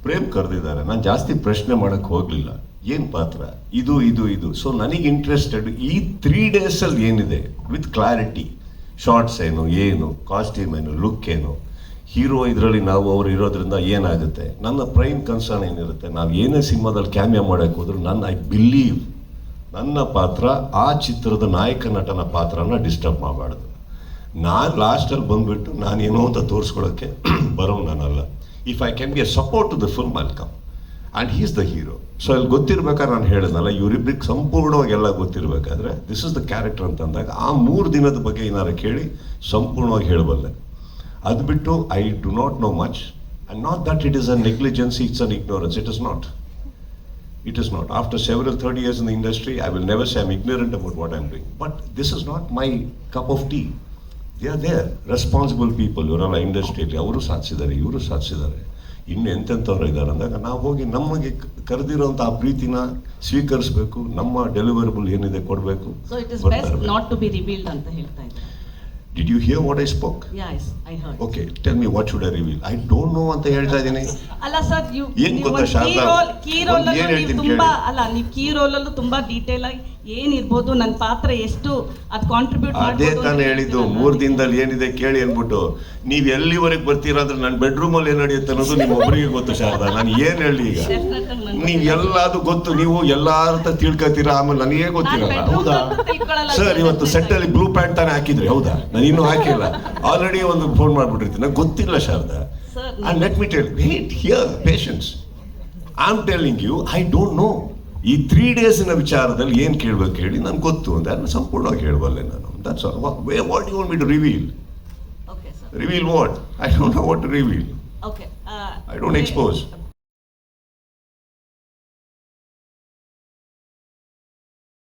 ಪ್ರೇಮ್ ಕರೆದಿದ್ದಾರೆ, ನಾನು ಜಾಸ್ತಿ ಪ್ರಶ್ನೆ ಮಾಡೋಕ್ಕೆ ಹೋಗಲಿಲ್ಲ. ಏನು ಪಾತ್ರ ಇದು ಇದು ಇದು. ಸೊ ನನಗೆ ಇಂಟ್ರೆಸ್ಟೆಡ್ ಈ 3 ಡೇಸಲ್ಲಿ ಏನಿದೆ ವಿತ್ ಕ್ಲಾರಿಟಿ, ಶಾರ್ಟ್ಸ್ ಏನು ಕಾಸ್ಟ್ಯೂಮ್ ಏನು, ಲುಕ್ ಏನು, ಹೀರೋ ಇದರಲ್ಲಿ ನಾವು ಅವ್ರು ಇರೋದ್ರಿಂದ ಏನಾಗುತ್ತೆ. ನನ್ನ ಪ್ರೈಮ್ ಕನ್ಸರ್ನ್ ಏನಿರುತ್ತೆ, ನಾವು ಏನೇ ಸಿನಿಮಾದಲ್ಲಿ ಕ್ಯಾಮಿಯಾ ಮಾಡೋಕ್ಕೆ ಹೋದ್ರು ಐ ಬಿಲೀವ್ ನನ್ನ ಪಾತ್ರ ಆ ಚಿತ್ರದ ನಾಯಕ ನಟನ ಪಾತ್ರನ ಡಿಸ್ಟರ್ಬ್ ಮಾಡಬಾರ್ದು. ನಾನು ಲಾಸ್ಟಲ್ಲಿ ಬಂದುಬಿಟ್ಟು ನಾನೇನೋ ಅಂತ ತೋರಿಸ್ಕೊಳ್ಳೋಕ್ಕೆ ಬರೋ ನಾನಲ್ಲ. If I can be a support to the film I'll come and he is the hero. So ಅಲ್ಲಿ ಗೊತ್ತಿರ್ಬೇಕಾದ್ರೆ ನಾನು ಹೇಳಿದ್ನಲ್ಲ, ಇವರಿಬ್ಬರಿಗೆ ಸಂಪೂರ್ಣವಾಗಿ ಎಲ್ಲ ಗೊತ್ತಿರಬೇಕಾದ್ರೆ ದಿಸ್ ಇಸ್ ದ ಕ್ಯಾರೆಕ್ಟರ್ ಅಂತಂದಾಗ ಆ 3 ದಿನದ ಬಗ್ಗೆ ಏನಾರು ಕೇಳಿ ಸಂಪೂರ್ಣವಾಗಿ ಹೇಳಬಲ್ಲೆ. ಅದು ಬಿಟ್ಟು I do not know much and not that it is a negligency, it's an ignorance. It is not. After several 30 years in the industry, I will never say I'm ignorant about what I'm doing. But this is not my cup of tea. They are there, responsible people. ಇವರೆಲ್ಲ ಇಂಡಸ್ಟ್ರಿಯಲ್ಲಿ ಅವರು ಸಾಧಿಸಿದ್ದಾರೆ, ಇವರು ಸಾಧಿಸಿದ್ದಾರೆ, ಇನ್ನು ಎಂತೆಂಥವ್ರು ಇದ್ದಾರೆ ಅಂದಾಗ ನಾವು ಹೋಗಿ ನಮಗೆ ಕರೆದಿರೋಂಥ ಆ ಪ್ರೀತಿನ ಸ್ವೀಕರಿಸಬೇಕು, ನಮ್ಮ ಡೆಲಿವರಬಲ್ ಏನಿದೆ ಕೊಡಬೇಕು. So it is best not to be revealed ಅಂತ ಹೇಳ್ತಾ ಇದ್ದಾರೆ. Did you hear what I spoke? Yes, I heard. Okay, tell me what should I reveal? I don't know ಅಂತ ಹೇಳ್ತಾ ಇದ್ದೀನಿ. ಅಲ್ಲ ಸರ್, ಏನ್ ಗೊತ್ತಾ ಶಾರದಾ, ಕೀ ರೋಲ್ ತುಂಬಾ ಅಲ್ಲ, ನೀವು ಕೀ ರೋಲ್ ಅಲ್ಲೂ ತುಂಬಾ ಡೀಟೇಲ್ ಆಗಿ ಏನಿರ್ಬೋದು, ನನ್ನ ಪಾತ್ರ ಎಷ್ಟು ಅದು ಕಾಂಟ್ರಿಬ್ಯೂಟ್ ಅದೇ ತಾನೇ ಹೇಳಿದ್ದು. 3 ದಿನದಲ್ಲಿ ಏನಿದೆ ಕೇಳಿ ಅನ್ಬಿಟ್ಟು ನೀವು ಎಲ್ಲಿವರೆಗೆ ಬರ್ತೀರಾ ಅಂದ್ರೆ ನನ್ನ ಬೆಡ್ರೂಮಲ್ಲಿ ಏನು ನಡೆಯುತ್ತೆ ಅನ್ನೋದು ನಿಮ್ಮ ಒಬ್ಬರಿಗೆ ಗೊತ್ತು ಶಾರದಾ. ನಾನು ಏನು ಹೇಳಿ ಈಗ, ನೀವು ಎಲ್ಲದು ಗೊತ್ತು, ನೀವು ಎಲ್ಲಾರ ತಿಳ್ಕೊತೀರಾ, ಆಮೇಲೆ ನನಗೇ ಗೊತ್ತಿರಲ್ಲ. ಹೌದಾ ಸರ್, ಇವತ್ತು ಸೆಟ್ಟಲ್ಲಿ ಬ್ಲೂ ಪ್ಯಾಂಟ್ ತಾನೇ ಹಾಕಿದ್ರಿ, ಹೌದಾ? ನಾನು ಇನ್ನೂ ಹಾಕಿಲ್ಲ, ಆಲ್ರೆಡಿ ಒಂದು ಫೋನ್ ಮಾಡ್ಬಿಟ್ಟಿರ್ತೀನಿ, ನಂಗೆ ಗೊತ್ತಿಲ್ಲ Sharada. And let me tell you, wait here, patience. I'm telling you, I don't know. ಈ 3 ಡೇಸಿನ ವಿಚಾರದಲ್ಲಿ ಏನು ಕೇಳಬೇಕು ಹೇಳಿ, ನನಗೆ ಗೊತ್ತು ಅಂತ ಅದನ್ನು ಸಂಪೂರ್ಣವಾಗಿ ಹೇಳಬಲ್ಲೆ ನಾನು. That's all. What do you want me to reveal? Okay, sir. Reveal what? I don't know what to reveal. Okay. I don't expose.